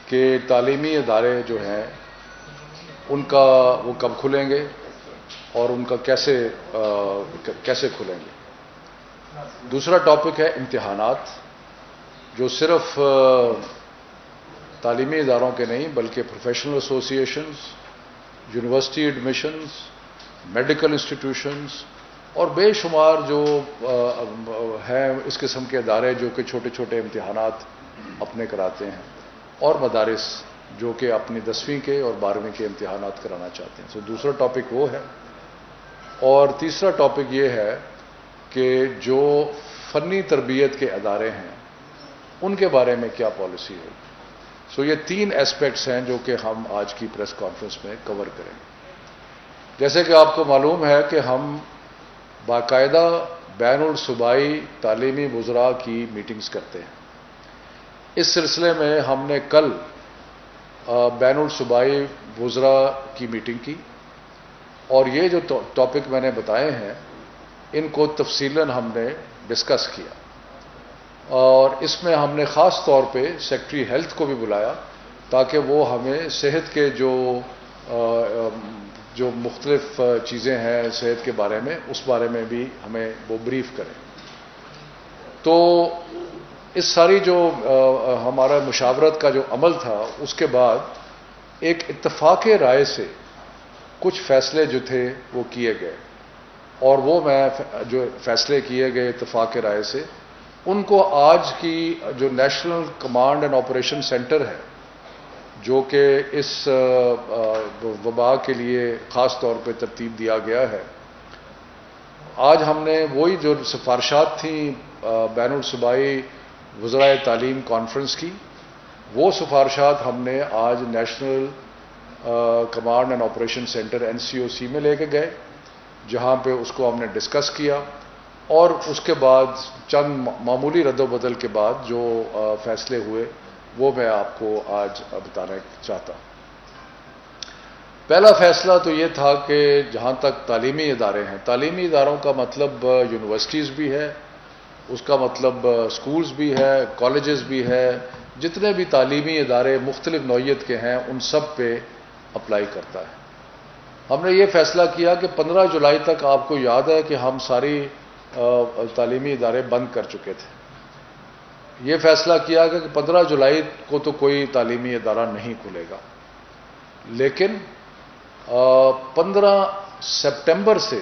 کہ تعلیمی ادارے جو ہیں ان کا وہ کب کھلیں گے اور ان کا کیسے کھلیں گے. دوسرا ٹاپک ہے امتحانات، جو صرف تعلیمی اداروں کے نہیں بلکہ پروفیشنل ایسوسی ایشنز، یونیورسٹی ایڈمیشنز، میڈیکل انسٹیٹیوشنز اور بے شمار جو ہیں اس قسم کے ادارے جو کہ چھوٹے چھوٹے امتحانات اپنے کراتے ہیں، اور مدارس جو کہ اپنی 10ویں کے اور 12ویں کے امتحانات کرانا چاہتے ہیں. دوسرا ٹاپک وہ ہے. اور تیسرا ٹاپک یہ ہے کہ جو فنی تربیت کے ادارے ہیں ان کے بارے میں کیا پالیسی ہوگی. یہ 3 ایسپیکٹس ہیں جو کہ ہم آج کی پریس کانفرنس میں کور کریں گے. جیسے کہ آپ کو معلوم ہے کہ ہم باقاعدہ بین الصوبائی تعلیمی وزراء کی میٹنگز کرتے ہیں. اس سلسلے میں ہم نے کل بین الصوبائی وزراء کی میٹنگ کی، اور یہ جو ٹاپک میں نے بتائے ہیں ان کو تفصیلاً ہم نے ڈسکس کیا، اور اس میں ہم نے خاص طور پہ سیکرٹری ہیلتھ کو بھی بلایا تاکہ وہ ہمیں صحت کے جو مختلف چیزیں ہیں صحت کے بارے میں، اس بارے میں بھی ہمیں وہ بریف کریں. تو اس ساری جو ہمارا مشاورت کا جو عمل تھا، اس کے بعد ایک اتفاق رائے سے کچھ فیصلے جو تھے وہ کیے گئے، اور وہ میں جو فیصلے کیے گئے اتفاق رائے سے ان کو آج کی جو national command and operation centre ہے جو کہ اس وبا کے لیے خاص طور پہ ترتیب دیا گیا ہے، آج ہم نے وہی جو سفارشات تھیں بین الصوبائی وزرائے تعلیم کانفرنس کی، وہ سفارشات ہم نے آج national command and operation centre NCOC میں لے کے گئے، جہاں پہ اس کو ہم نے ڈسکس کیا، اور اس کے بعد چند معمولی رد و بدل کے بعد جو فیصلے ہوئے وہ میں آپ کو آج بتانا چاہتا ہوں. پہلا فیصلہ تو یہ تھا کہ جہاں تک تعلیمی ادارے ہیں، تعلیمی اداروں کا مطلب یونیورسٹیز بھی ہے، اس کا مطلب سکولز بھی ہے، کالجز بھی ہے، جتنے بھی تعلیمی ادارے مختلف نوعیت کے ہیں ان سب پہ اپلائی کرتا ہے. ہم نے یہ فیصلہ کیا کہ 15 جولائی تک آپ کو یاد ہے کہ ہم ساری تعلیمی ادارے بند کر چکے تھے. یہ فیصلہ کیا کہ 15 جولائی کو تو کوئی تعلیمی ادارہ نہیں کھلے گا، لیکن 15 سپٹمبر سے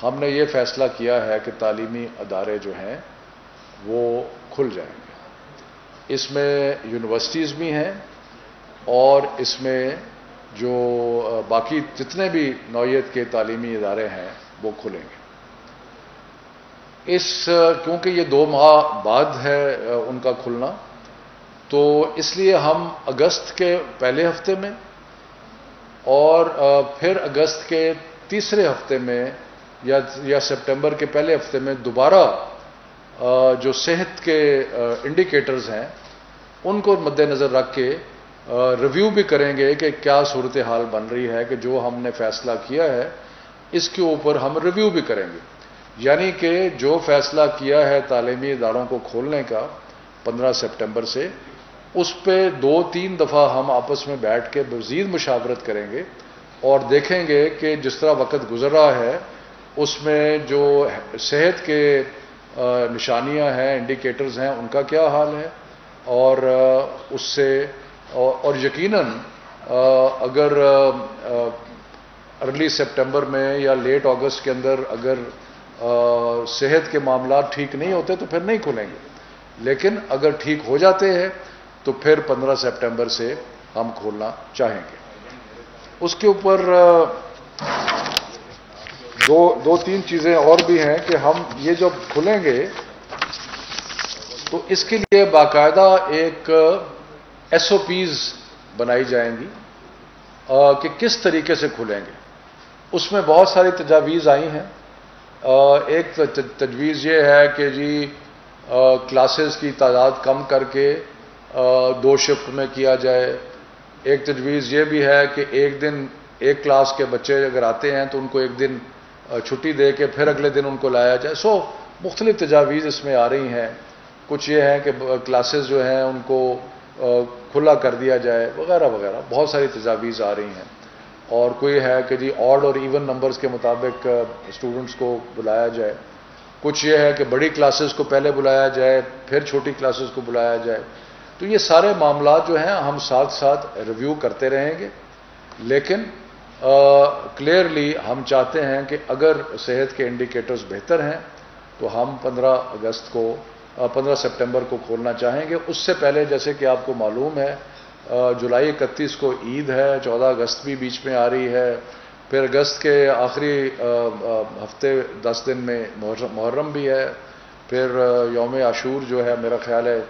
ہم نے یہ فیصلہ کیا ہے کہ تعلیمی ادارے جو ہیں وہ کھل جائیں گے. اس میں یونیورسٹیز بھی ہیں اور اس میں جو باقی جتنے بھی نوعیت کے تعلیمی ادارے ہیں وہ کھلیں گے. کیونکہ یہ 2 ماہ بعد ہے ان کا کھلنا، تو اس لیے ہم اگست کے پہلے ہفتے میں اور پھر اگست کے تیسرے ہفتے میں یا سپٹمبر کے پہلے ہفتے میں دوبارہ جو صحت کے انڈیکیٹرز ہیں ان کو مد نظر رکھ کے ریویو بھی کریں گے کہ کیا صورتحال بن رہی ہے، کہ جو ہم نے فیصلہ کیا ہے اس کے اوپر ہم ریویو بھی کریں گے. یعنی کہ جو فیصلہ کیا ہے تعلیمی اداروں کو کھولنے کا 15 سپٹمبر سے، اس پہ 2-3 دفعہ ہم آپس میں بیٹھ کے مزید مشاورت کریں گے اور دیکھیں گے کہ جس طرح وقت گزر رہا ہے اس میں جو صحت کے نشانیاں ہیں، انڈیکیٹرز ہیں، ان کا کیا حال ہے، اور اس سے اور یقیناً اگر ارلی سپٹمبر میں یا لیٹ اگست کے اندر اگر صحت کے معاملات ٹھیک نہیں ہوتے تو پھر نہیں کھلیں گے، لیکن اگر ٹھیک ہو جاتے ہیں تو پھر 15 سپٹمبر سے ہم کھولنا چاہیں گے. اس کے اوپر 2-3 چیزیں اور بھی ہیں کہ ہم یہ جب کھلیں گے تو اس کے لیے باقاعدہ ایک SOPs بنائی جائیں گی کہ کس طریقے سے کھلیں گے. اس میں بہت ساری تجاویز آئی ہیں. ایک تجویز یہ ہے کہ جی کلاسز کی تعداد کم کر کے 2 شفٹ میں کیا جائے. ایک تجویز یہ بھی ہے کہ ایک دن ایک کلاس کے بچے اگر آتے ہیں تو ان کو ایک دن چھٹی دے کے پھر اگلے دن ان کو لایا جائے. مختلف تجاویز اس میں آ رہی ہیں. کچھ یہ ہے کہ کلاسز جو ہیں ان کو کھلا کر دیا جائے وغیرہ وغیرہ. بہت ساری تجاویز آ رہی ہیں. اور کوئی ہے کہ جی آڈ اور ایون نمبرز کے مطابق اسٹوڈنٹس کو بلایا جائے. کچھ یہ ہے کہ بڑی کلاسز کو پہلے بلایا جائے پھر چھوٹی کلاسز کو بلایا جائے. تو یہ سارے معاملات جو ہیں ہم ساتھ ساتھ ریویو کرتے رہیں گے. لیکن کلیئرلی ہم چاہتے ہیں کہ اگر صحت کے انڈیکیٹرز بہتر ہیں تو ہم 15 سپٹمبر کو کھولنا چاہیں گے. اس سے پہلے جیسے کہ آپ کو معلوم ہے جولائی 31 کو عید ہے, 14 اگست بھی بیچ میں آ رہی ہے, پھر اگست کے آخری ہفتے 10 دن میں محرم بھی ہے, پھر یوم عاشور جو ہے میرا خیال ہے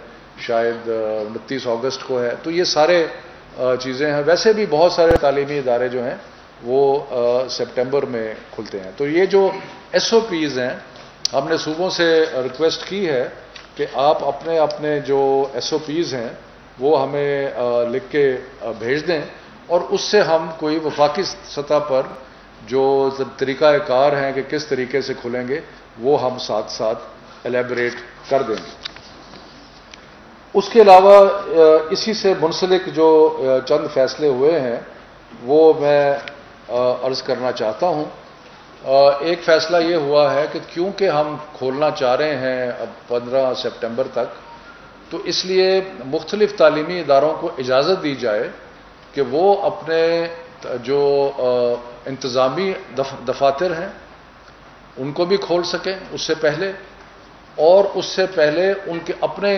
شاید 29 اگست کو ہے. تو یہ سارے چیزیں ہیں. ویسے بھی بہت سارے تعلیمی ادارے جو ہیں وہ سپٹمبر میں کھلتے ہیں. تو یہ جو ایس او پیز ہیں ہم نے صوبوں سے ریکویسٹ کی ہے کہ آپ اپنے اپنے جو ایس او پیز ہیں وہ ہمیں لکھ کے بھیج دیں, اور اس سے ہم کوئی وفاقی سطح پر جو طریقہ کار ہیں کہ کس طریقے سے کھلیں گے وہ ہم ساتھ ساتھ ایلیبریٹ کر دیں گے. اس کے علاوہ اسی سے منسلک جو چند فیصلے ہوئے ہیں وہ میں عرض کرنا چاہتا ہوں. ایک فیصلہ یہ ہوا ہے کہ کیونکہ ہم کھولنا چاہ رہے ہیں اب 15 سپٹمبر تک, تو اس لیے مختلف تعلیمی اداروں کو اجازت دی جائے کہ وہ اپنے جو انتظامی دفاتر ہیں ان کو بھی کھول سکیں اس سے پہلے, اور اس سے پہلے ان کے اپنے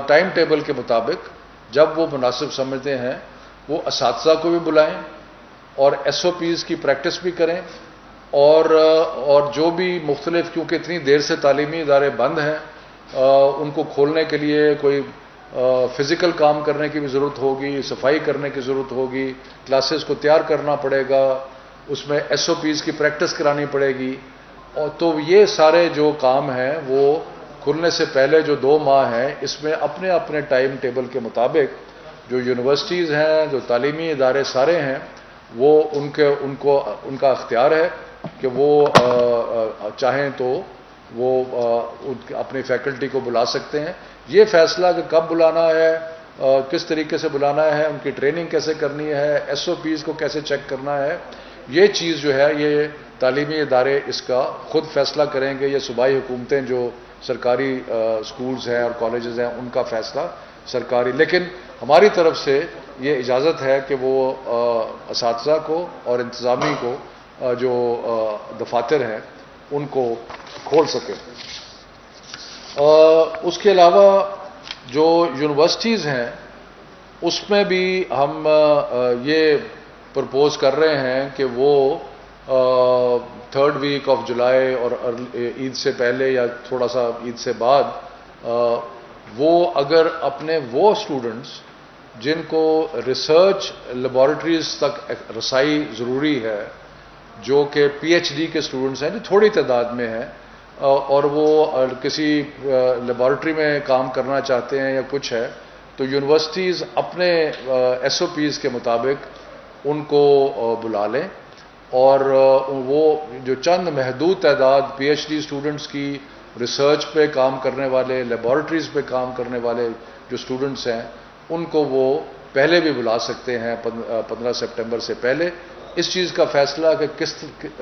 ٹائم ٹیبل کے مطابق جب وہ مناسب سمجھتے ہیں وہ اساتذہ کو بھی بلائیں اور ایس او پیز کی پریکٹس بھی کریں, اور جو بھی مختلف کیونکہ اتنی دیر سے تعلیمی ادارے بند ہیں ان کو کھولنے کے لیے کوئی فزیکل کام کرنے کی بھی ضرورت ہوگی, صفائی کرنے کی ضرورت ہوگی, کلاسز کو تیار کرنا پڑے گا, اس میں ایس او پیز کی پریکٹس کرانی پڑے گی. اور تو یہ سارے جو کام ہیں وہ کھلنے سے پہلے جو 2 ماہ ہیں اس میں اپنے اپنے ٹائم ٹیبل کے مطابق جو یونیورسٹیز ہیں جو تعلیمی ادارے سارے ہیں وہ ان کا اختیار ہے کہ وہ چاہیں تو وہ اپنی فیکلٹی کو بلا سکتے ہیں. یہ فیصلہ کہ کب بلانا ہے, کس طریقے سے بلانا ہے, ان کی ٹریننگ کیسے کرنی ہے, ایس او پیز کو کیسے چیک کرنا ہے, یہ چیز جو ہے یہ تعلیمی ادارے اس کا خود فیصلہ کریں گے. یہ صوبائی حکومتیں جو سرکاری سکولز ہیں اور کالجز ہیں ان کا فیصلہ سرکاری, لیکن ہماری طرف سے یہ اجازت ہے کہ وہ اساتذہ کو اور انتظامی کو جو دفاتر ہیں ان کو کھول سکیں. اس کے علاوہ جو یونیورسٹیز ہیں اس میں بھی ہم یہ پرپوز کر رہے ہیں کہ وہ 3rd ویک آف جولائی اور عید سے پہلے یا تھوڑا سا عید سے بعد وہ اگر اپنے وہ اسٹوڈنٹس جن کو ریسرچ لیبارٹریز تک رسائی ضروری ہے, جو کہ پی ایچ ڈی کے اسٹوڈنٹس ہیں جو تھوڑی تعداد میں ہیں اور وہ کسی لیبارٹری میں کام کرنا چاہتے ہیں یا کچھ ہے, تو یونیورسٹیز اپنے ایس او پیز کے مطابق ان کو بلا لیں, اور وہ جو چند محدود تعداد پی ایچ ڈی اسٹوڈنٹس کی ریسرچ پہ کام کرنے والے, لیبارٹریز پہ کام کرنے والے جو اسٹوڈنٹس ہیں ان کو وہ پہلے بھی بلا سکتے ہیں 15 سپٹمبر سے پہلے. اس چیز کا فیصلہ کہ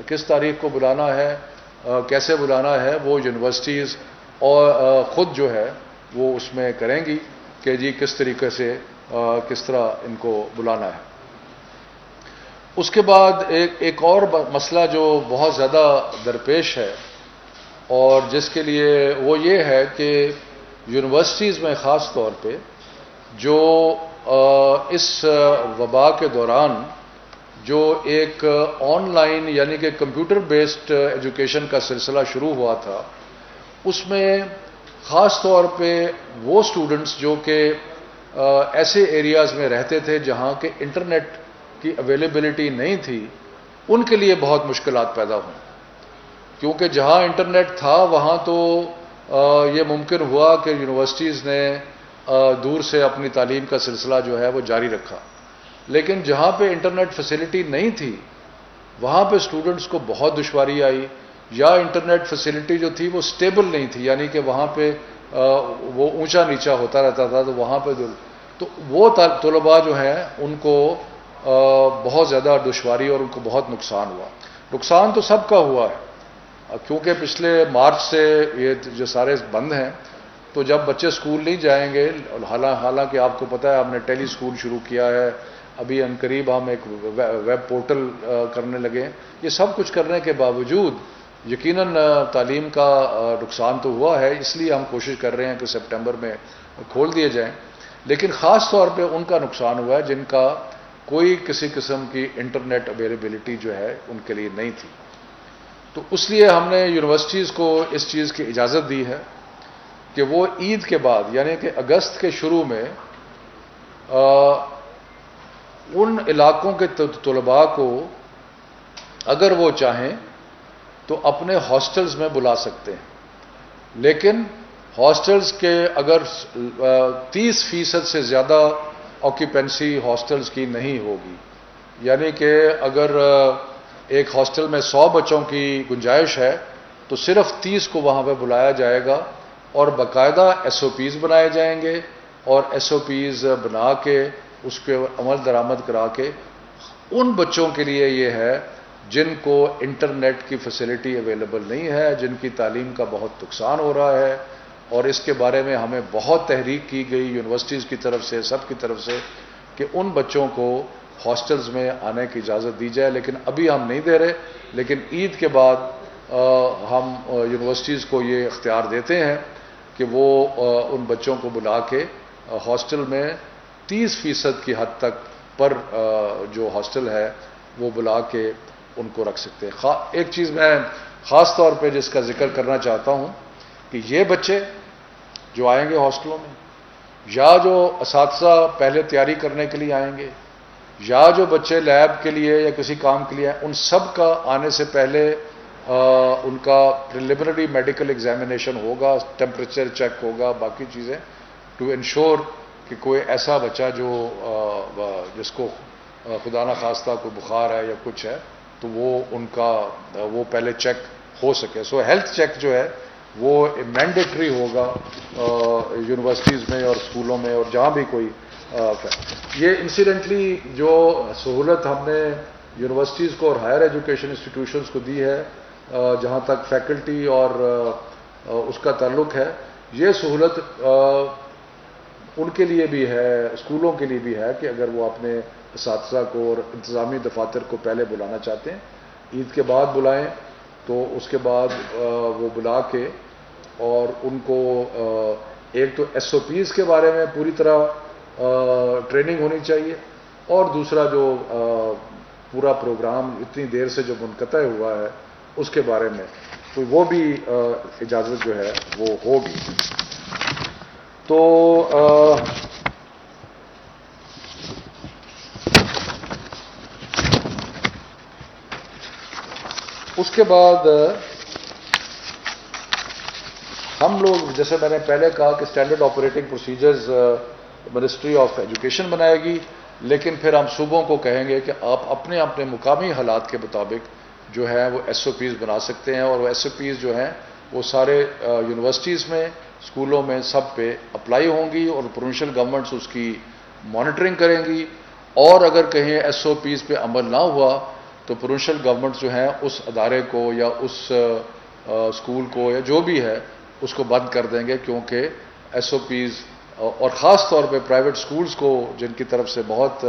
کس تاریخ کو بلانا ہے, کیسے بلانا ہے, وہ یونیورسٹیز اور خود جو ہے وہ اس میں کریں گی کہ جی کس طریقے سے کس طرح ان کو بلانا ہے. اس کے بعد ایک اور مسئلہ جو بہت زیادہ درپیش ہے اور جس کے لیے وہ یہ ہے کہ یونیورسٹیز میں خاص طور پہ جو اس وبا کے دوران جو ایک آن لائن یعنی کہ کمپیوٹر بیسڈ ایجوکیشن کا سلسلہ شروع ہوا تھا, اس میں خاص طور پہ وہ اسٹوڈنٹس جو کہ ایسے ایریاز میں رہتے تھے جہاں کہ انٹرنیٹ کی اویلیبلٹی نہیں تھی, ان کے لیے بہت مشکلات پیدا ہوئیں. کیونکہ جہاں انٹرنیٹ تھا وہاں تو یہ ممکن ہوا کہ یونیورسٹیز نے دور سے اپنی تعلیم کا سلسلہ جو ہے وہ جاری رکھا, لیکن جہاں پہ انٹرنیٹ فیسلٹی نہیں تھی وہاں پہ اسٹوڈنٹس کو بہت دشواری آئی, یا انٹرنیٹ فیسلٹی جو تھی وہ سٹیبل نہیں تھی, یعنی کہ وہاں پہ وہ اونچا نیچا ہوتا رہتا تھا, تو وہاں پہ تو وہ طلباء جو ہیں ان کو بہت زیادہ دشواری اور ان کو بہت نقصان ہوا. نقصان تو سب کا ہوا ہے کیونکہ پچھلے مارچ سے یہ جو سارے بند ہیں، تو جب بچے اسکول نہیں جائیں گے، حالانکہ آپ کو پتہ ہے ہم نے ٹیلی اسکول شروع کیا ہے، ابھی عنقریب ہم ایک ویب پورٹل کرنے لگے. یہ سب کچھ کرنے کے باوجود یقیناً تعلیم کا نقصان تو ہوا ہے، اس لیے ہم کوشش کر رہے ہیں کہ سپٹمبر میں کھول دیے جائیں. لیکن خاص طور پہ ان کا نقصان ہوا ہے جن کا کوئی کسی قسم کی انٹرنیٹ اویلیبلٹی جو ہے ان کے لیے نہیں تھی. تو اس لیے ہم نے یونیورسٹیز کو اس چیز کی اجازت دی ہے کہ وہ عید کے بعد یعنی کہ اگست کے شروع میں ان علاقوں کے طلباء کو اگر وہ چاہیں تو اپنے ہاسٹلز میں بلا سکتے ہیں. لیکن ہاسٹلز کے اگر 30% سے زیادہ آکیپنسی ہاسٹلز کی نہیں ہوگی، یعنی کہ اگر ایک ہاسٹل میں 100 بچوں کی گنجائش ہے تو صرف 30 کو وہاں پہ بلایا جائے گا اور باقاعدہ SOPs بنائے جائیں گے اور SOPs بنا کے اس کے عمل درآمد کرا کے ان بچوں کے لیے یہ ہے جن کو انٹرنیٹ کی فیسلٹی اویلیبل نہیں ہے، جن کی تعلیم کا بہت نقصان ہو رہا ہے. اور اس کے بارے میں ہمیں بہت تحریک کی گئی یونیورسٹیز کی طرف سے، سب کی طرف سے، کہ ان بچوں کو ہاسٹلز میں آنے کی اجازت دی جائے. لیکن ابھی ہم نہیں دے رہے، لیکن عید کے بعد ہم یونیورسٹیز کو یہ اختیار دیتے ہیں کہ وہ ان بچوں کو بلا کے ہاسٹل میں 30% کی حد تک پر جو ہاسٹل ہے وہ بلا کے ان کو رکھ سکتے ہیں. ایک چیز میں خاص طور پہ جس کا ذکر کرنا چاہتا ہوں کہ یہ بچے جو آئیں گے ہاسٹلوں میں، یا جو اساتذہ پہلے تیاری کرنے کے لیے آئیں گے، یا جو بچے لیب کے لیے یا کسی کام کے لیے آئیں، ان سب کا آنے سے پہلے ان کا پریلیمنری میڈیکل ایگزامینیشن ہوگا، ٹیمپریچر چیک ہوگا، باقی چیزیں ٹو انشور کہ کوئی ایسا بچہ جو جس کو خدا نخواستہ کوئی بخار ہے یا کچھ ہے تو وہ ان کا وہ پہلے چیک ہو سکے. سو ہیلتھ چیک جو ہے وہ مینڈیٹری ہوگا یونیورسٹیز میں اور اسکولوں میں اور جہاں بھی کوئی. یہ انسیڈنٹلی جو سہولت ہم نے یونیورسٹیز کو اور ہائر ایجوکیشن انسٹیٹیوشنز کو دی ہے جہاں تک فیکلٹی اور اس کا تعلق ہے، یہ سہولت ان کے لیے بھی ہے، اسکولوں کے لیے بھی ہے کہ اگر وہ اپنے اساتذہ کو اور انتظامی دفاتر کو پہلے بلانا چاہتے ہیں، عید کے بعد بلائیں، تو اس کے بعد وہ بلا کے اور ان کو ایک تو SOPs کے بارے میں پوری طرح ٹریننگ ہونی چاہیے، اور دوسرا جو پورا پروگرام اتنی دیر سے جو منقطع ہوا ہے اس کے بارے میں تو وہ بھی اجازت جو ہے وہ ہوگی. تو اس کے بعد ہم لوگ جیسے میں نے پہلے کہا کہ standard operating procedures ministry of education بنائے گی، لیکن پھر ہم صوبوں کو کہیں گے کہ آپ اپنے اپنے مقامی حالات کے مطابق جو ہے وہ SOPs بنا سکتے ہیں، اور وہ SOPs جو ہیں وہ سارے یونیورسٹیز میں، اسکولوں میں سب پہ اپلائی ہوں گی اور پروونشل گورنمنٹس اس کی مانیٹرنگ کریں گی. اور اگر کہیں SOPs پہ عمل نہ ہوا تو پروونشل گورنمنٹس جو ہیں اس ادارے کو یا اس اسکول کو یا جو بھی ہے اس کو بند کر دیں گے، کیونکہ SOPs اور خاص طور پہ پرائیویٹ اسکولز کو جن کی طرف سے بہت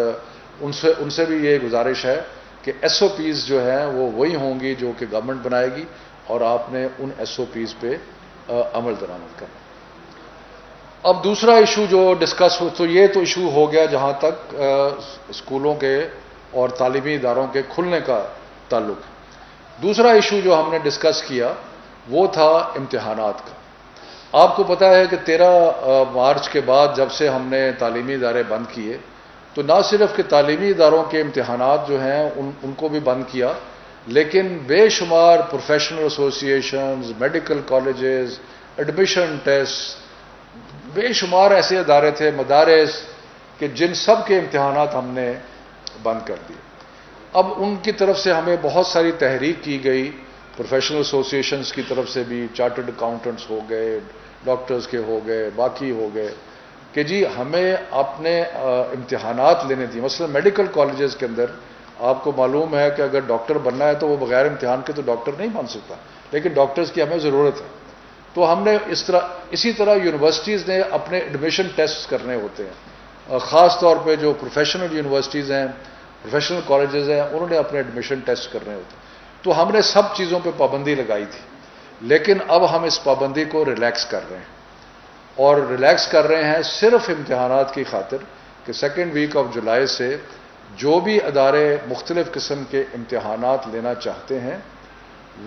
ان سے بھی یہ گزارش ہے کہ SOPs جو ہیں وہ وہی ہوں گی جو کہ گورنمنٹ بنائے گی، اور آپ نے ان SOPs پہ عمل درآمد کرنا. اب دوسرا ایشو جو ڈسکس ہو تو یہ تو ایشو ہو گیا جہاں تک اسکولوں کے اور تعلیمی اداروں کے کھلنے کا تعلق. دوسرا ایشو جو ہم نے ڈسکس کیا وہ تھا امتحانات کا. آپ کو پتہ ہے کہ 13 مارچ کے بعد جب سے ہم نے تعلیمی ادارے بند کیے تو نہ صرف کہ تعلیمی اداروں کے امتحانات جو ہیں ان کو بھی بند کیا، لیکن بے شمار پروفیشنل ایسوسی ایشنز، میڈیکل کالجز، ایڈمیشن ٹیسٹ، بے شمار ایسے ادارے تھے، مدارس، کہ جن سب کے امتحانات ہم نے بند کر دیے. اب ان کی طرف سے ہمیں بہت ساری تحریک کی گئی، پروفیشنل ایسوسی ایشنز کی طرف سے بھی، چارٹرڈ اکاؤنٹنٹس ہو گئے، ڈاکٹرز کے ہو گئے، باقی ہو گئے. کہ جی ہمیں اپنے امتحانات لینے دیے. مثلا میڈیکل کالجز کے اندر آپ کو معلوم ہے کہ اگر ڈاکٹر بننا ہے تو وہ بغیر امتحان کے تو ڈاکٹر نہیں بن سکتا, لیکن ڈاکٹرز کی ہمیں ضرورت ہے. تو ہم نے اسی طرح یونیورسٹیز نے اپنے ایڈمیشن ٹیسٹ کرنے ہوتے ہیں, خاص طور پہ جو پروفیشنل یونیورسٹیز ہیں, پروفیشنل کالجز ہیں, انہوں نے اپنے ایڈمیشن ٹیسٹ کرنے ہوتے ہیں. تو ہم نے سب چیزوں پہ پابندی لگائی تھی, لیکن اب ہم اس پابندی کو ریلیکس کر رہے ہیں, اور ریلیکس کر رہے ہیں صرف امتحانات کی خاطر کہ 2 ویک آف جولائی سے جو بھی ادارے مختلف قسم کے امتحانات لینا چاہتے ہیں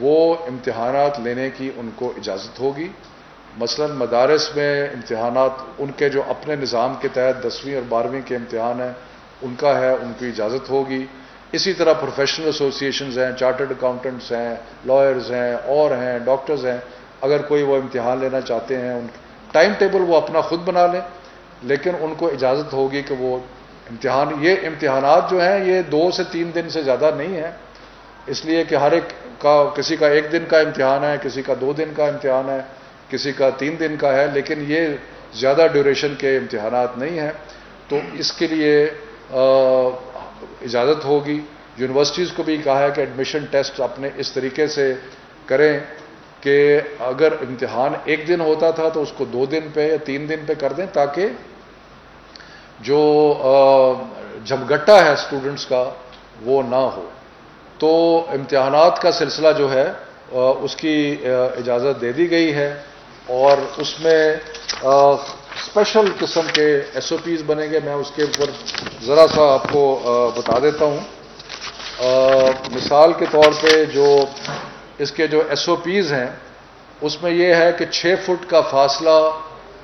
وہ امتحانات لینے کی ان کو اجازت ہوگی. مثلا مدارس میں امتحانات ان کے جو اپنے نظام کے تحت 10ویں اور 12ویں کے امتحان ہیں ان کا ہے, ان کی اجازت ہوگی. اسی طرح پروفیشنل ایسوسی ایشنز ہیں, چارٹرڈ اکاؤنٹنٹس ہیں, لائرز ہیں, اور ہیں, ڈاکٹرز ہیں, اگر کوئی وہ امتحان لینا چاہتے ہیں ان ٹائم ٹیبل وہ اپنا خود بنا لیں, لیکن ان کو اجازت ہوگی کہ وہ یہ امتحانات جو ہیں یہ 2 سے 3 دن سے زیادہ نہیں ہیں, اس لیے کہ ہر ایک کا کسی کا 1 دن کا امتحان ہے, کسی کا 2 دن کا امتحان ہے, کسی کا 3 دن کا ہے, لیکن یہ زیادہ ڈیوریشن کے امتحانات نہیں ہیں. تو اس کے لیے اجازت ہوگی. یونیورسٹیز کو بھی کہا ہے کہ ایڈمیشن ٹیسٹ اپنے اس طریقے سے کریں کہ اگر امتحان 1 دن ہوتا تھا تو اس کو 2 دن پہ یا 3 دن پہ کر دیں, تاکہ جو جھمگٹا ہے اسٹوڈنٹس کا وہ نہ ہو. تو امتحانات کا سلسلہ جو ہے اس کی اجازت دے دی گئی ہے, اور اس میں اسپیشل قسم کے SOPs بنے گے. میں اس کے اوپر ذرا سا آپ کو بتا دیتا ہوں. مثال کے طور پہ جو اس کے جو SOPs ہیں اس میں یہ ہے کہ 6 فٹ کا فاصلہ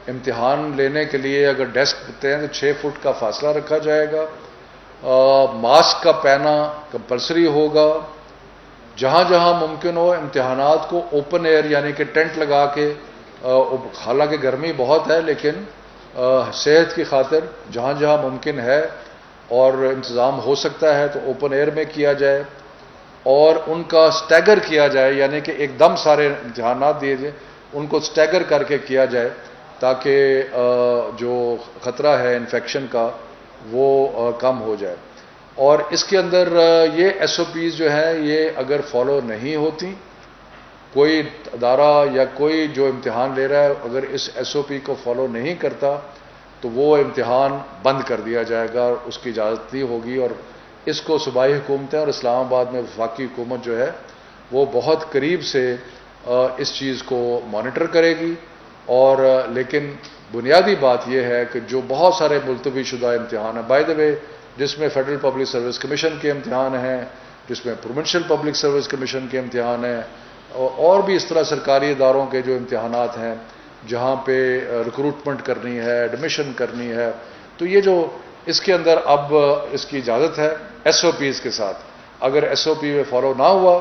امتحان لینے کے لیے اگر ڈیسک ہوتے ہیں تو 6 فٹ کا فاصلہ رکھا جائے گا. ماسک کا پہنا کمپلسری ہوگا. جہاں جہاں ممکن ہو امتحانات کو اوپن ایئر یعنی کہ ٹینٹ لگا کے, حالانکہ گرمی بہت ہے لیکن صحت کی خاطر جہاں جہاں ممکن ہے اور انتظام ہو سکتا ہے تو اوپن ایئر میں کیا جائے, اور ان کا سٹیگر کیا جائے, یعنی کہ ایک دم سارے امتحانات دیے جائیں, ان کو سٹیگر کر کے کیا جائے تاکہ جو خطرہ ہے انفیکشن کا وہ کم ہو جائے. اور اس کے اندر یہ SOPs جو ہیں یہ اگر فالو نہیں ہوتی, کوئی ادارہ یا کوئی جو امتحان لے رہا ہے اگر اس SOP کو فالو نہیں کرتا تو وہ امتحان بند کر دیا جائے گا, اس کی اجازت نہیں ہوگی. اور اس کو صوبائی حکومتیں اور اسلام آباد میں وفاقی حکومت جو ہے وہ بہت قریب سے اس چیز کو مانیٹر کرے گی. اور لیکن بنیادی بات یہ ہے کہ جو بہت سارے ملتوی شدہ امتحان ہیں, بائی دا وے, جس میں فیڈرل پبلک سروس کمیشن کے امتحان ہیں, جس میں پروونشل پبلک سروس کمیشن کے امتحان ہیں, اور بھی اس طرح سرکاری اداروں کے جو امتحانات ہیں جہاں پہ ریکروٹمنٹ کرنی ہے, ایڈمیشن کرنی ہے, تو یہ جو اس کے اندر اب اس کی اجازت ہے SOPs کے ساتھ. اگر SOP میں فالو نہ ہوا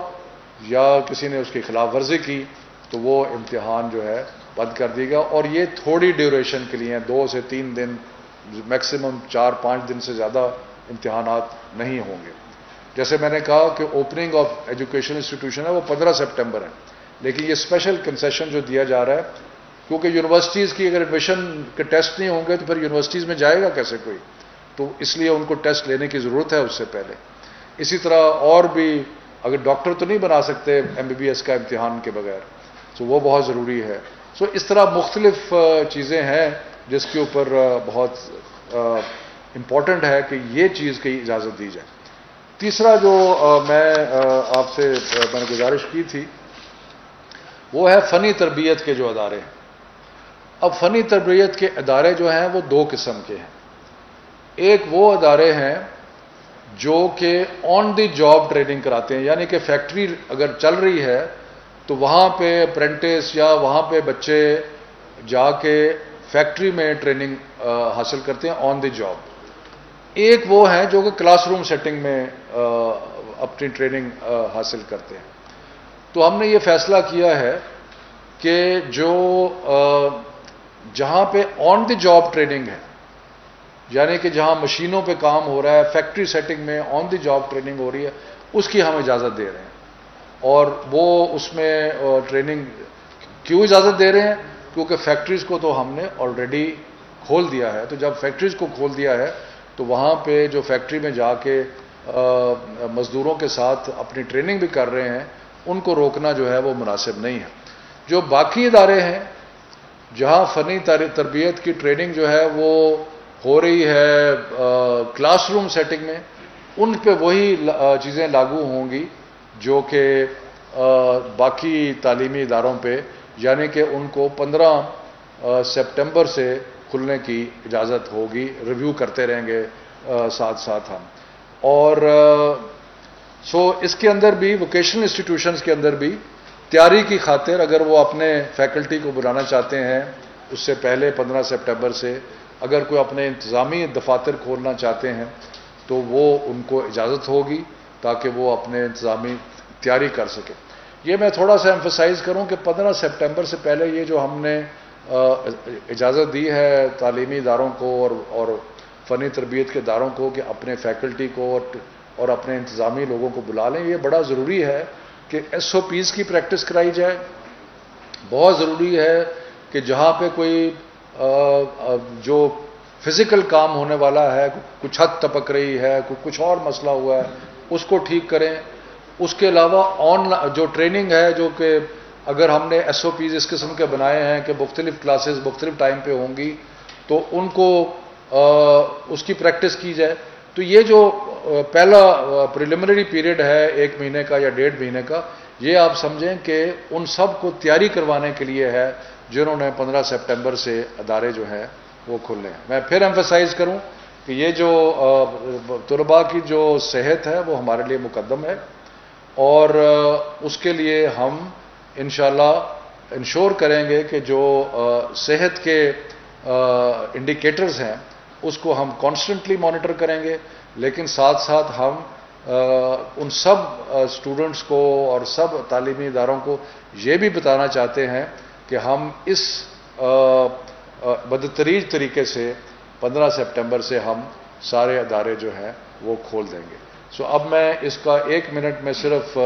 یا کسی نے اس کی خلاف ورزی کی تو وہ امتحان جو ہے بند کر دے گا. اور یہ تھوڑی ڈیوریشن کے لیے 2 سے 3 دن, میکسیمم 4-5 دن سے زیادہ امتحانات نہیں ہوں گے. جیسے میں نے کہا کہ اوپننگ آف ایجوکیشن انسٹیٹیوشن ہے وہ 15 سپٹمبر ہے, لیکن یہ اسپیشل کنسیشن جو دیا جا رہا ہے کیونکہ یونیورسٹیز کی اگر ایڈمیشن کے ٹیسٹ نہیں ہوں گے تو پھر یونیورسٹیز میں جائے گا کیسے کوئی, تو اس لیے ان کو ٹیسٹ لینے کی ضرورت ہے اس سے پہلے. اسی طرح اور بھی اگر ڈاکٹر تو نہیں بنا سکتے MBBS کا امتحان کے بغیر, تو وہ بہت ضروری ہے. اس طرح مختلف چیزیں ہیں جس کے اوپر بہت امپورٹنٹ ہے کہ یہ چیز کی اجازت دی جائے. تیسرا جو میں آپ سے میں نے گزارش کی تھی وہ ہے فنی تربیت کے جو ادارے ہیں. اب فنی تربیت کے ادارے جو ہیں وہ 2 قسم کے ہیں. ایک وہ ادارے ہیں جو کہ آن دی جاب ٹریننگ کراتے ہیں, یعنی کہ فیکٹری اگر چل رہی ہے تو وہاں پہ اپرینٹس یا وہاں پہ بچے جا کے فیکٹری میں ٹریننگ حاصل کرتے ہیں آن دی جاب. ایک وہ ہیں جو کہ کلاس روم سیٹنگ میں اپنی ٹریننگ حاصل کرتے ہیں. تو ہم نے یہ فیصلہ کیا ہے کہ جو جہاں پہ آن دی جاب ٹریننگ ہے, یعنی کہ جہاں مشینوں پہ کام ہو رہا ہے, فیکٹری سیٹنگ میں آن دی جاب ٹریننگ ہو رہی ہے, اس کی ہم اجازت دے رہے ہیں. اور وہ اس میں ٹریننگ کیوں اجازت دے رہے ہیں؟ کیونکہ فیکٹریز کو تو ہم نے آلریڈی کھول دیا ہے. تو جب فیکٹریز کو کھول دیا ہے تو وہاں پہ جو فیکٹری میں جا کے مزدوروں کے ساتھ اپنی ٹریننگ بھی کر رہے ہیں ان کو روکنا جو ہے وہ مناسب نہیں ہے. جو باقی ادارے ہیں جہاں فنی تربیت کی ٹریننگ جو ہے وہ ہو رہی ہے کلاس روم سیٹنگ میں, ان پہ وہی چیزیں لاگو ہوں گی جو کہ باقی تعلیمی اداروں پہ, یعنی کہ ان کو 15 سپٹمبر سے کھلنے کی اجازت ہوگی. ریویو کرتے رہیں گے ساتھ ساتھ ہم. اور اس کے اندر بھی ووکیشنل انسٹیٹیوشنز کے اندر بھی تیاری کی خاطر اگر وہ اپنے فیکلٹی کو بلانا چاہتے ہیں اس سے پہلے 15 سپٹمبر سے, اگر کوئی اپنے انتظامی دفاتر کھولنا چاہتے ہیں تو وہ ان کو اجازت ہوگی تاکہ وہ اپنے انتظامی تیاری کر سکیں. یہ میں تھوڑا سا ایمفسائز کروں کہ 15 سپٹمبر سے پہلے یہ جو ہم نے اجازت دی ہے تعلیمی اداروں کو اور فنی تربیت کے اداروں کو کہ اپنے فیکلٹی کو اور اپنے انتظامی لوگوں کو بلا لیں, یہ بڑا ضروری ہے کہ SOPs کی پریکٹس کرائی جائے. بہت ضروری ہے کہ جہاں پہ کوئی جو فزیکل کام ہونے والا ہے, کچھ چھت ٹپک رہی ہے, کچھ اور مسئلہ ہوا ہے, اس کو ٹھیک کریں. اس کے علاوہ جو ٹریننگ ہے جو کہ اگر ہم نے SOPs اس قسم کے بنائے ہیں کہ مختلف کلاسز مختلف ٹائم پہ ہوں گی تو ان کو اس کی پریکٹس کی جائے. تو یہ جو پہلا پریلیمنری پیریڈ ہے 1 مہینے کا یا 1.5 مہینے کا, یہ آپ سمجھیں کہ ان سب کو تیاری کروانے کے لیے ہے جنہوں نے 15 سپٹمبر سے ادارے جو ہیں وہ کھلنے ہیں. میں پھر ایمفسائز کروں کہ یہ جو طلباء کی جو صحت ہے وہ ہمارے لیے مقدم ہے اور اس کے لیے ہم انشاءاللہ انشور کریں گے کہ جو صحت کے انڈیکیٹرز ہیں اس کو ہم کانسٹنٹلی مانیٹر کریں گے, لیکن ساتھ ساتھ ہم ان سب اسٹوڈنٹس کو اور سب تعلیمی اداروں کو یہ بھی بتانا چاہتے ہیں کہ ہم اس بدتریج طریقے سے 15 سپٹمبر سے ہم سارے ادارے جو ہیں وہ کھول دیں گے. اب میں اس کا 1 منٹ میں صرف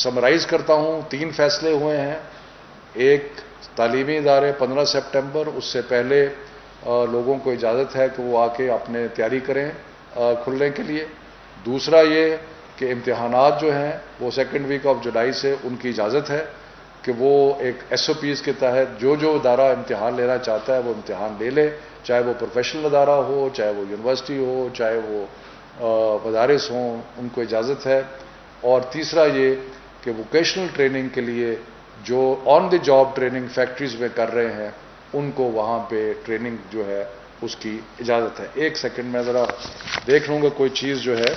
سمرائز کرتا ہوں. 3 فیصلے ہوئے ہیں. ایک, تعلیمی ادارے 15 سپٹمبر, اس سے پہلے لوگوں کو اجازت ہے کہ وہ آ کے اپنے تیاری کریں کھلنے کے لیے. دوسرا یہ کہ امتحانات جو ہیں وہ 2 ویک آف جولائی سے ان کی اجازت ہے کہ وہ ایک SOPs کے تحت جو ادارہ امتحان لینا چاہتا ہے وہ امتحان لے لے, چاہے وہ پروفیشنل ادارہ ہو, چاہے وہ یونیورسٹی ہو, چاہے وہ مدارس ہوں, ان کو اجازت ہے. اور تیسرا یہ کہ ووکیشنل ٹریننگ کے لیے جو آن دی جاب ٹریننگ فیکٹریز میں کر رہے ہیں ان کو وہاں پہ ٹریننگ جو ہے اس کی اجازت ہے. 1 سیکنڈ میں ذرا دیکھ لوں گا کوئی چیز جو ہے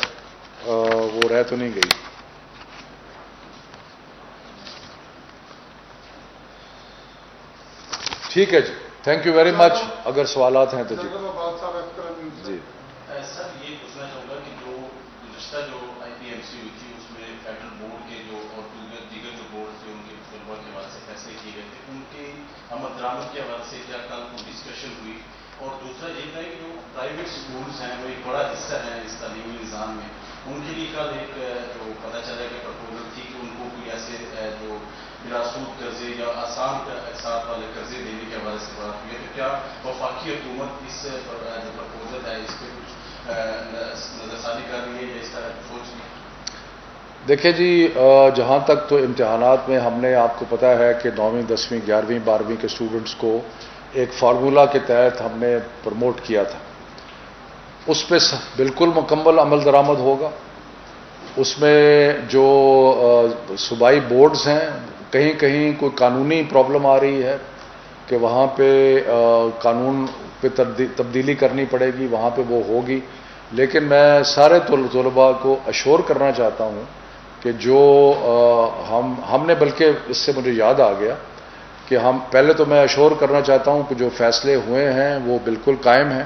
وہ رہ تو نہیں گئی. ٹھیک ہے جی, تھینک یو ویری مچ. اگر سوالات ہیں تو جی. جی سر, یہ پوچھنا چاہوں گا کہ جو گزشتہ جو IPMC ہوئی تھی اس میں فیڈرل بورڈ کے جو اور دیگر جو بورڈ تھے ان کے طلباء کے حوالے سے فیصلے کیے گئے تھے, ان کے عمل درآمد کے حوالے سے کیا کل کو ڈسکشن ہوئی؟ اور دوسرا یہ تھا کہ جو پرائیویٹ اسکولس ہیں وہ ایک بڑا حصہ ہے اس تعلیمی نظام میں, ان کے لیے کل ایک جو پتہ چلا کہ پرپوزل تھی کہ ان کو کوئی ایسے جو بلا سود قرضے یا آسان اقساط والے قرضے دینے کے حوالے سے بات ہوئی ہے. تو کیا وفاقی حکومت اس جو پرپوزل ہے اس پہ کچھ نظر ثانی کر رہی ہے یا اس طرح سوچ رہی ہے؟ دیکھیں جی, جہاں تک تو امتحانات میں ہم نے آپ کو پتا ہے کہ 9ویں 10ویں 11ویں 12ویں کے اسٹوڈنٹس کو ایک فارمولہ کے تحت ہم نے پروموٹ کیا تھا. اس پہ بالکل مکمل عمل درآمد ہوگا. اس میں جو صوبائی بورڈز ہیں کہیں کہیں کوئی قانونی پرابلم آ رہی ہے کہ وہاں پہ قانون پہ تبدیلی کرنی پڑے گی, وہاں پہ وہ ہوگی. لیکن میں سارے طلباء کو اشور کرنا چاہتا ہوں کہ جو ہم نے, بلکہ اس سے مجھے یاد آ گیا کہ ہم پہلے تو میں اشور کرنا چاہتا ہوں کہ جو فیصلے ہوئے ہیں وہ بالکل قائم ہیں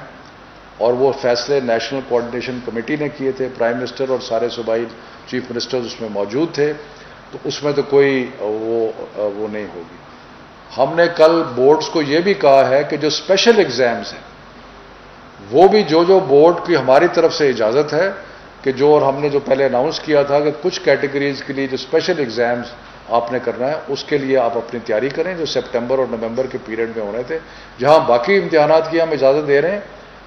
اور وہ فیصلے نیشنل کوآرڈینیشن کمیٹی نے کیے تھے. پرائم منسٹر اور سارے صوبائی چیف منسٹرز اس میں موجود تھے, تو اس میں تو کوئی وہ نہیں ہوگی. ہم نے کل بورڈز کو یہ بھی کہا ہے کہ جو اسپیشل ایگزامز ہیں وہ بھی جو بورڈ کی ہماری طرف سے اجازت ہے کہ جو, اور ہم نے جو پہلے اناؤنس کیا تھا کہ کچھ کیٹیگریز کے لیے جو اسپیشل ایگزامز آپ نے کرنا ہے، اس کے لیے آپ اپنی تیاری کریں جو سپٹمبر اور نومبر کے پیریڈ میں ہونے تھے. جہاں باقی امتحانات کی ہم اجازت دے رہے ہیں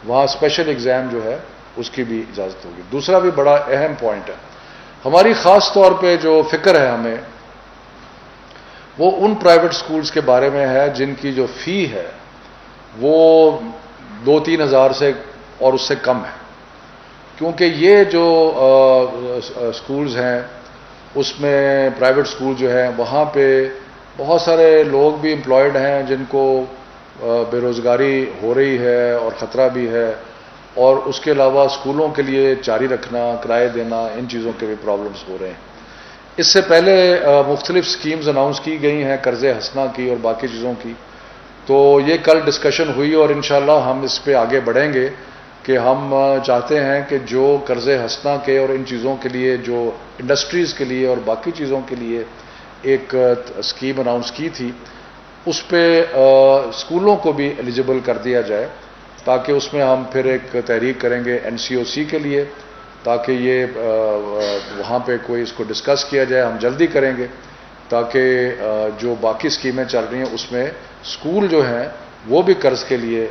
وہاں اسپیشل ایگزام جو ہے اس کی بھی اجازت ہوگی. دوسرا بھی بڑا اہم پوائنٹ ہے، ہماری خاص طور پہ جو فکر ہے ہمیں وہ ان پرائیویٹ سکولز کے بارے میں ہے جن کی جو فی ہے وہ 2-3 ہزار سے اور اس سے کم ہے. کیونکہ یہ جو سکولز ہیں اس میں پرائیویٹ سکول جو ہے وہاں پہ بہت سارے لوگ بھی امپلائڈ ہیں جن کو بے روزگاری ہو رہی ہے اور خطرہ بھی ہے، اور اس کے علاوہ اسکولوں کے لیے جاری رکھنا، کرائے دینا، ان چیزوں کے بھی پرابلمس ہو رہے ہیں. اس سے پہلے مختلف سکیمز اناؤنس کی گئی ہیں، قرض حسنہ کی اور باقی چیزوں کی. تو یہ کل ڈسکشن ہوئی اور انشاءاللہ ہم اس پہ آگے بڑھیں گے کہ ہم چاہتے ہیں کہ جو قرض حسنہ کے اور ان چیزوں کے لیے جو انڈسٹریز کے لیے اور باقی چیزوں کے لیے ایک اسکیم اناؤنس کی تھی اس پہ اسکولوں کو بھی ایلیجبل کر دیا جائے، تاکہ اس میں ہم پھر ایک تحریک کریں گے NCOC کے لیے، تاکہ یہ وہاں پہ کوئی اس کو ڈسکس کیا جائے. ہم جلدی کریں گے تاکہ جو باقی اسکیمیں چل رہی ہیں اس میں اسکول جو ہیں وہ بھی قرض کے لیے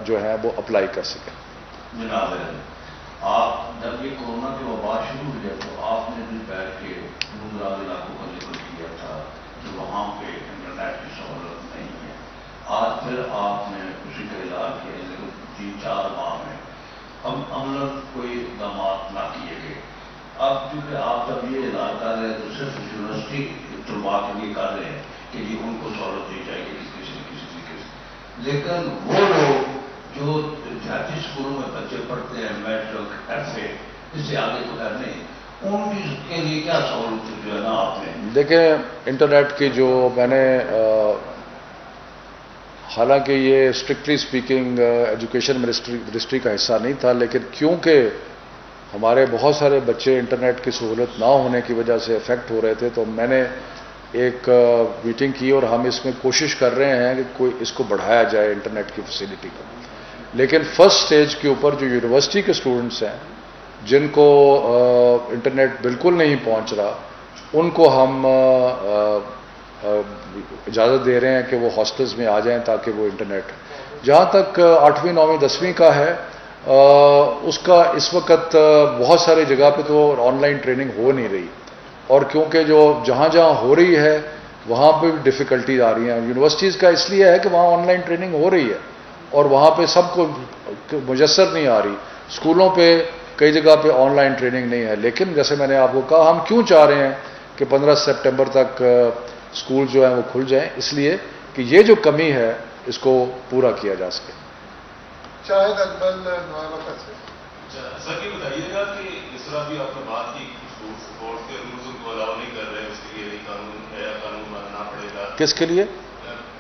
جو ہیں وہ اپلائی کر سکیں. جناب آپ جب یہ کورونا کی وبا شروع ہوئی تو آپ نے بھی بیٹھ کے دور دراز علاقوں کا ذکر کیا تھا کہ وہاں پہ انٹرنیٹ کی سہولت نہیں ہے. آج پھر آپ نے اسی کا اعلان کیا لیکن 3-4 ماہ میں عملاً کوئی اقدامات نہ کیے گئے. اب چونکہ آپ جب یہ اعلان کر رہے ہیں تو صرف یونیورسٹی طلباء کے لیے کر رہے ہیں کہ جی ان کو سہولت دی جائے گی کسی طریقے سے، لیکن وہ لوگ جو دیہاتی اسکولوں میں بچے پڑھتے ہیں میٹرک FA اس سے آگے تو کرنے ان کی کے لیے کیا سہولت جو ہے نا آپ نے دیکھیں انٹرنیٹ کی جو میں نے حالانکہ یہ اسٹرکٹلی اسپیکنگ ایجوکیشن منسٹری کا حصہ نہیں تھا، لیکن کیونکہ ہمارے بہت سارے بچے انٹرنیٹ کی سہولت نہ ہونے کی وجہ سے افیکٹ ہو رہے تھے تو میں نے ایک میٹنگ کی اور ہم اس میں کوشش کر رہے ہیں کہ کوئی اس کو بڑھایا جائے انٹرنیٹ کی فیسلٹی کو. لیکن فرسٹ سٹیج کے اوپر جو یونیورسٹی کے اسٹوڈنٹس ہیں جن کو انٹرنیٹ بالکل نہیں پہنچ رہا ان کو ہم اجازت دے رہے ہیں کہ وہ ہاسٹلز میں آ جائیں تاکہ وہ انٹرنیٹ جہاں تک 8ویں 9ویں 10ویں کا ہے اس کا اس وقت بہت ساری جگہ پہ تو آن لائن ٹریننگ ہو نہیں رہی، اور کیونکہ جو جہاں جہاں ہو رہی ہے وہاں پہ بھی ڈفیکلٹیز آ رہی ہیں. یونیورسٹیز کا اس لیے ہے کہ وہاں آن لائن ٹریننگ ہو رہی ہے اور وہاں پہ سب کو میسر نہیں آ رہی. اسکولوں پہ کئی جگہ پہ آن لائن ٹریننگ نہیں ہے، لیکن جیسے میں نے آپ کو کہا ہم کیوں چاہ رہے ہیں کہ 15 سپٹمبر تک اسکول جو ہیں وہ کھل جائیں، اس لیے کہ یہ جو کمی ہے اس کو پورا کیا جا سکے. شاہد اکبر سے سر یہ بتائیے گا کہ اس طرح بھی آپ نے بات کی اسپورٹس کے رولز ان کو الاؤ نہیں کر رہے ہیں، اس کے لیے قانون نیا قانون بنانا پڑے گا. کس کے لیے؟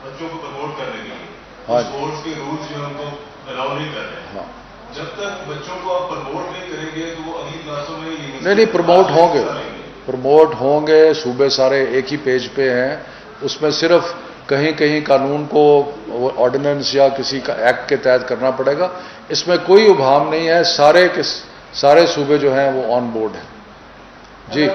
بچوں کو پروموٹ کرنے کے لیے. ہاں اسپورٹس کے رولز جو ہیں ان کو الاؤ نہیں کر رہے ہیں. ہاں جب تک بچوں کو آپ پروموٹ نہیں کریں گے تو وہ اگلی کلاسوں میں نہیں پروموٹ ہوں گے، پروموٹ ہوں گے. صوبے سارے ایک ہی پیج پہ ہیں، اس میں صرف کہیں کہیں قانون کو آرڈیننس یا کسی کا ایکٹ کے تحت کرنا پڑے گا. اس میں کوئی ابہام نہیں ہے، سارے صوبے جو ہیں وہ آن بورڈ ہیں. جی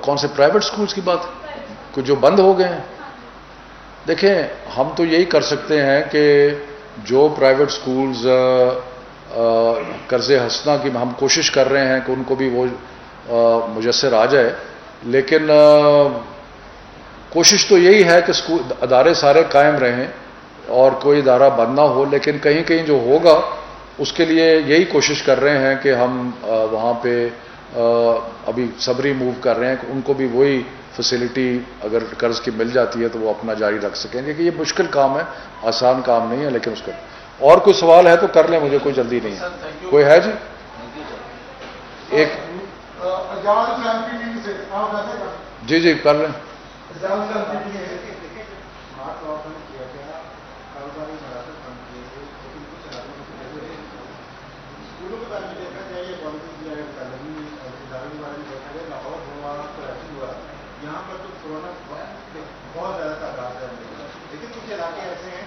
کون سے پرائیویٹ سکولز کی بات کچھ جو بند ہو گئے ہیں؟ دیکھیں ہم تو یہی کر سکتے ہیں کہ جو پرائیویٹ سکولز قرض حسنہ کی ہم کوشش کر رہے ہیں کہ ان کو بھی وہ میسر آ جائے، لیکن کوشش تو یہی ہے کہ ادارے سارے قائم رہیں اور کوئی ادارہ بند نہ ہو، لیکن کہیں کہیں جو ہوگا اس کے لیے یہی کوشش کر رہے ہیں کہ ہم وہاں پہ ابھی صبری موو کر رہے ہیں کہ ان کو بھی وہی فیسلٹی اگر قرض کی مل جاتی ہے تو وہ اپنا جاری رکھ سکیں گے. کہ یہ مشکل کام ہے، آسان کام نہیں ہے، لیکن اس کا اور کوئی سوال ہے تو کر لیں، مجھے کوئی جلدی نہیں ہے. کوئی ہے جی؟ ایک جی جی کر لیں. یہاں پر تو کورونا بہت زیادہ تعداد ہے، لیکن کچھ علاقے ایسے ہیں